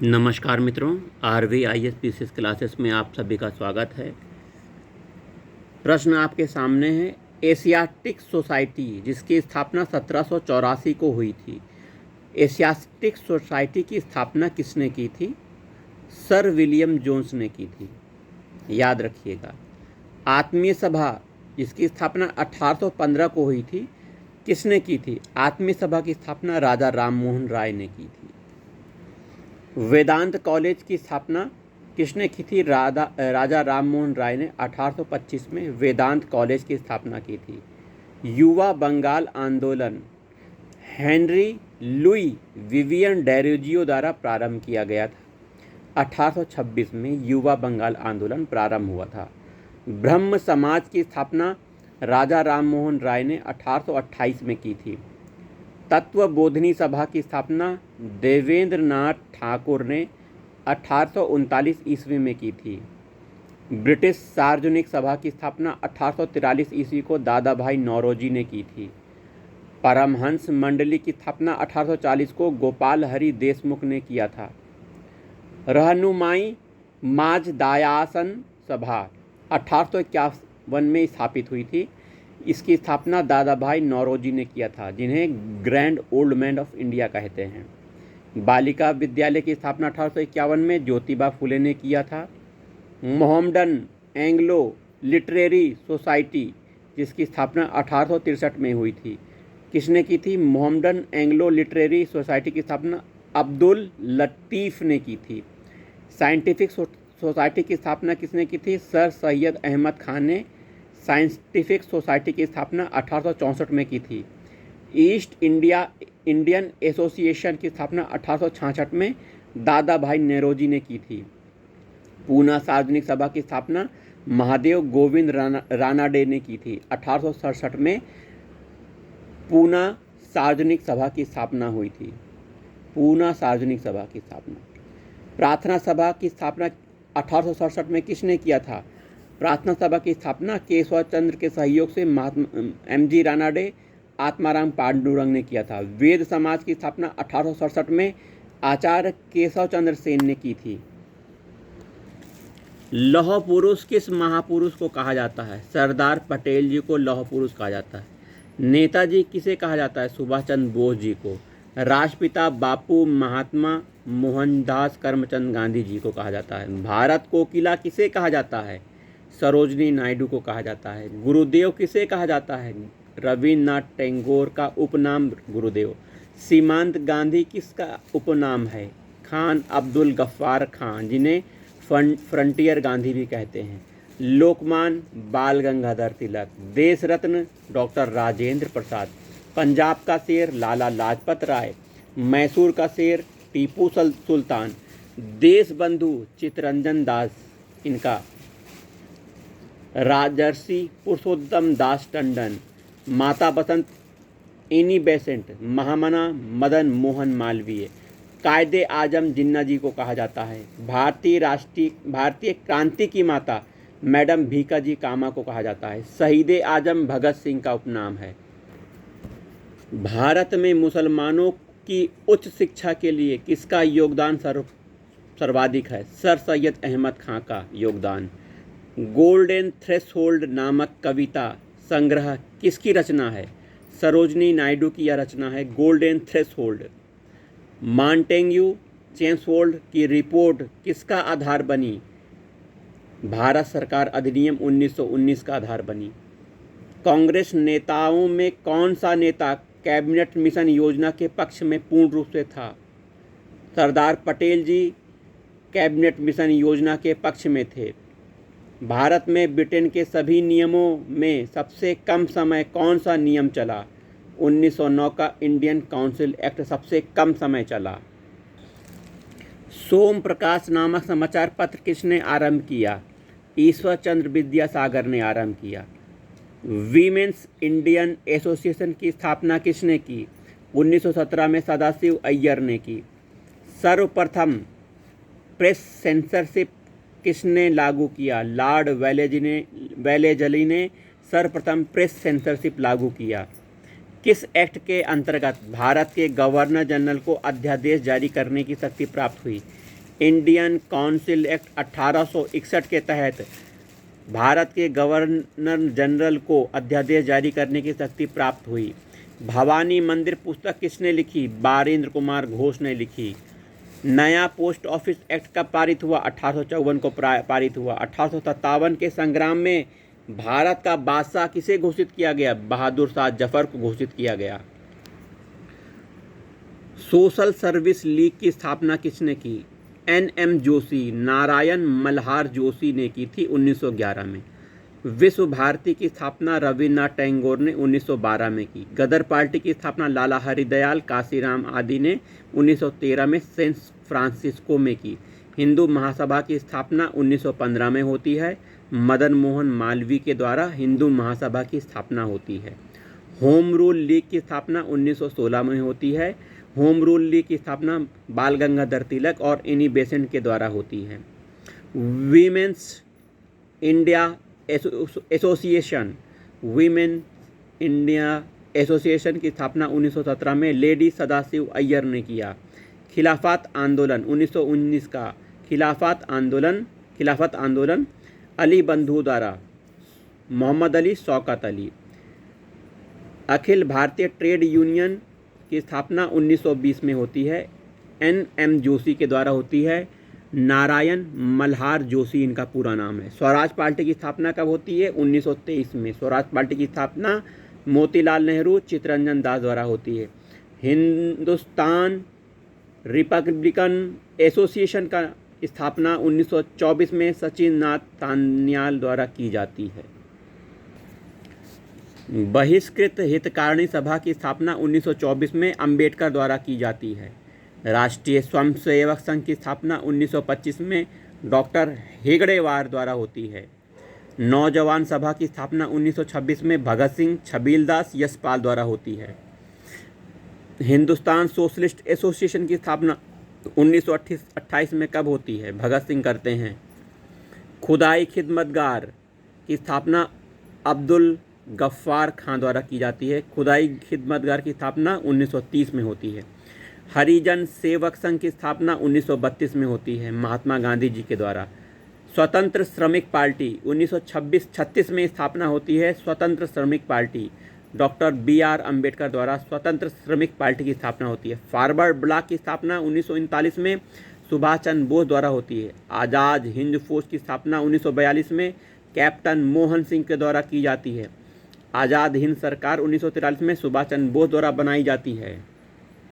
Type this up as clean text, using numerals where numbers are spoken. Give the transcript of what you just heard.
नमस्कार मित्रों, RVIS PCS classes में आप सभी का स्वागत है। प्रश्न आपके सामने है। एशियाटिक सोसाइटी जिसकी स्थापना 1784 को हुई थी, एशियाटिक सोसाइटी की स्थापना किसने की थी? सर विलियम जोन्स ने की थी, याद रखिएगा। आत्मीय सभा जिसकी स्थापना 1815 को हुई थी, किसने की थी? आत्मीय सभा की स्थापना राजा राममोहन राय ने की थी। वेदांत कॉलेज की स्थापना किसने की थी? राजा राममोहन राय ने 1825 में वेदांत कॉलेज की स्थापना की थी। युवा बंगाल आंदोलन हेनरी लुई विवियन डेरोजियो द्वारा प्रारंभ किया गया था। 1826 में युवा बंगाल आंदोलन प्रारंभ हुआ था। ब्रह्म समाज की स्थापना राजा राममोहन राय ने 1828 में की थी। तत्व बोधनी सभा की स्थापना देवेंद्र नाथ ठाकुर ने 1839 ईस्वी में की थी। ब्रिटिश सार्वजनिक सभा की स्थापना 1843 ईस्वी को दादा भाई नौरोजी ने की थी। परमहंस मंडली की स्थापना 1840 को गोपाल हरि देशमुख ने किया था। रहनुमाई माज दायासन सभा 1851 में स्थापित हुई थी। इसकी स्थापना दादा भाई नौरोजी ने किया था, जिन्हें grand old man of India कहते हैं। बालिका विद्यालय की स्थापना 1851 में ज्योतिबा फुले ने किया था। मोहम्मडन एंग्लो लिटरेरी सोसाइटी जिसकी स्थापना 1863 में हुई थी, किसने की थी? मोहम्मडन एंग्लो लिटरेरी सोसाइटी की स्थापना अब्दुल लतीफ़ ने की थी। साइंटिफिक सोसाइटी की स्थापना किसने की थी? सर सैयद अहमद खान ने साइंटिफिक सोसाइटी की स्थापना 1864 में की थी। ईस्ट इंडियन एसोसिएशन की स्थापना 1866 में दादा भाई नेरोजी ने की थी। पूना सार्वजनिक सभा की स्थापना महादेव गोविंद रानाडे ने की थी। 1867 में पूना सार्वजनिक सभा की स्थापना हुई थी। पूना सार्वजनिक सभा की स्थापना। प्रार्थना सभा की स्थापना 1867 में किसने किया था? प्रार्थना सभा की स्थापना केशव चंद्र के सहयोग से महात्मा MG रानाडे, आत्माराम पांडुरंग ने किया था। वेद समाज की स्थापना 1867 में आचार्य केशव चंद्र सेन ने की थी। लौह पुरुष किस महापुरुष को कहा जाता है? सरदार पटेल जी को लौह पुरुष कहा जाता है। नेताजी किसे कहा जाता है? सुभाष चंद्र बोस जी को। राष्ट्रपिता बापू महात्मा मोहनदास करमचंद गांधी जी को कहा जाता है। भारत कोकिला किसे कहा जाता है? सरोजनी नायडू को कहा जाता है। गुरुदेव किसे कहा जाता है? रविन्द्रनाथ टैगोर का उपनाम गुरुदेव। सीमांत गांधी किसका उपनाम है? खान अब्दुल गफ्फार खान, जिन्हें फ्रंटियर गांधी भी कहते हैं। लोकमान्य बाल गंगाधर तिलक। देश रत्न डॉक्टर राजेंद्र प्रसाद। पंजाब का शेर लाला लाजपत राय। मैसूर का शेर टीपू सुल्तान। देश बंधु चित्तरंजन दास इनका। राजर्षि पुरुषोत्तम दास टंडन। माता बसंत एनी बेसेंट। महामना मदन मोहन मालवीय। कायदे आजम जिन्ना जी को कहा जाता है। भारतीय क्रांति की माता मैडम भीका जी कामा को कहा जाता है। शहीद आजम भगत सिंह का उपनाम है। भारत में मुसलमानों की उच्च शिक्षा के लिए किसका योगदान सर्वाधिक है? सर सैयद अहमद खां का योगदान। गोल्डन थ्रेशोल्ड नामक कविता संग्रह किसकी रचना है? सरोजनी नायडू की यह रचना है, गोल्डन थ्रेशोल्ड। मॉन्टेग्यू चेम्सफोर्ड की रिपोर्ट किसका आधार बनी? भारत सरकार अधिनियम 1919 का आधार बनी। कांग्रेस नेताओं में कौन सा नेता कैबिनेट मिशन योजना के पक्ष में पूर्ण रूप से था? सरदार पटेल जी कैबिनेट मिशन योजना के पक्ष में थे। भारत में ब्रिटेन के सभी नियमों में सबसे कम समय कौन सा नियम चला? 1909 का इंडियन काउंसिल एक्ट सबसे कम समय चला। सोम प्रकाश नामक समाचार पत्र किसने आरंभ किया? ईश्वर चंद्र विद्यासागर ने आरंभ किया। वीमेंस इंडियन एसोसिएशन की स्थापना किसने की? 1917 में सदाशिव अय्यर ने की। सर्वप्रथम प्रेस सेंसरशिप किसने लागू किया? लॉर्ड वेलेजली ने सर्वप्रथम प्रेस सेंसरशिप लागू किया। किस एक्ट के अंतर्गत भारत के गवर्नर जनरल को अध्यादेश जारी करने की शक्ति प्राप्त हुई? इंडियन काउंसिल एक्ट 1861 के तहत भारत के गवर्नर जनरल को अध्यादेश जारी करने की शक्ति प्राप्त हुई। भवानी मंदिर पुस्तक किसने लिखी? बारेंद्र कुमार घोष ने लिखी। नया पोस्ट ऑफिस एक्ट कब पारित हुआ? 1854 को पारित हुआ। 1857 के संग्राम में भारत का बादशाह किसे घोषित किया गया? बहादुर शाह जफर को घोषित किया गया। सोशल सर्विस लीग की स्थापना किसने की? NM जोशी, नारायण मल्हार जोशी ने की थी 1911 में। विश्व भारती की स्थापना रविन्द्रनाथ टैगोर ने 1912 में की। गदर पार्टी की स्थापना लाला हरिदयाल, काशीराम आदि ने 1913 में सैन फ्रांसिस्को में की। हिंदू महासभा की स्थापना 1915 में होती है। मदन मोहन मालवीय के द्वारा हिंदू महासभा की स्थापना होती है। होम रूल लीग की स्थापना 1916 में होती है। होम रूल लीग की स्थापना बाल गंगाधर तिलक और एनी बेसेंट के द्वारा होती है। वीमेंस इंडिया एसोसिएशन की स्थापना 1917 में लेडी सदाशिव अय्यर ने किया। खिलाफत आंदोलन 1919 का खिलाफत आंदोलन अली बंधु द्वारा, मोहम्मद अली, शौकत अली। अखिल भारतीय ट्रेड यूनियन की स्थापना 1920 में होती है। NM जोशी के द्वारा होती है। नारायण मल्हार जोशी इनका पूरा नाम है। स्वराज पार्टी की स्थापना कब होती है? 1923 में। स्वराज पार्टी की स्थापना मोतीलाल नेहरू, चित्तरंजन दास द्वारा होती है। हिंदुस्तान रिपब्लिकन एसोसिएशन का स्थापना 1924 में सचिन नाथ तान्याल द्वारा की जाती है। बहिष्कृत हितकारिणी सभा की स्थापना 1924 में अंबेडकर द्वारा की जाती है। राष्ट्रीय स्वयंसेवक संघ की स्थापना 1925 में डॉक्टर हेगड़ेवार द्वारा होती है। नौजवान सभा की स्थापना 1926 में भगत सिंह, छबीलदास, यशपाल द्वारा होती है। हिंदुस्तान सोशलिस्ट एसोसिएशन की स्थापना 1928 में कब होती है? भगत सिंह करते हैं। खुदाई खिदमतगार की स्थापना अब्दुल गफ्फार खां द्वारा की जाती है। खुदाई खिदमतगार की स्थापना 1930 में होती है। हरिजन सेवक संघ की स्थापना 1932 में होती है, महात्मा गांधी जी के द्वारा। स्वतंत्र श्रमिक पार्टी 1936 में स्थापना होती है। स्वतंत्र श्रमिक पार्टी डॉक्टर BR अम्बेडकर द्वारा स्वतंत्र श्रमिक पार्टी की स्थापना होती है। फॉरवर्ड ब्लॉक की स्थापना 1939 में सुभाष चंद्र बोस द्वारा होती है। आज़ाद हिंद फौज की स्थापना 1942 में कैप्टन मोहन सिंह के द्वारा की जाती है। आज़ाद हिंद सरकार 1943 में सुभाष चंद्र बोस द्वारा बनाई जाती है।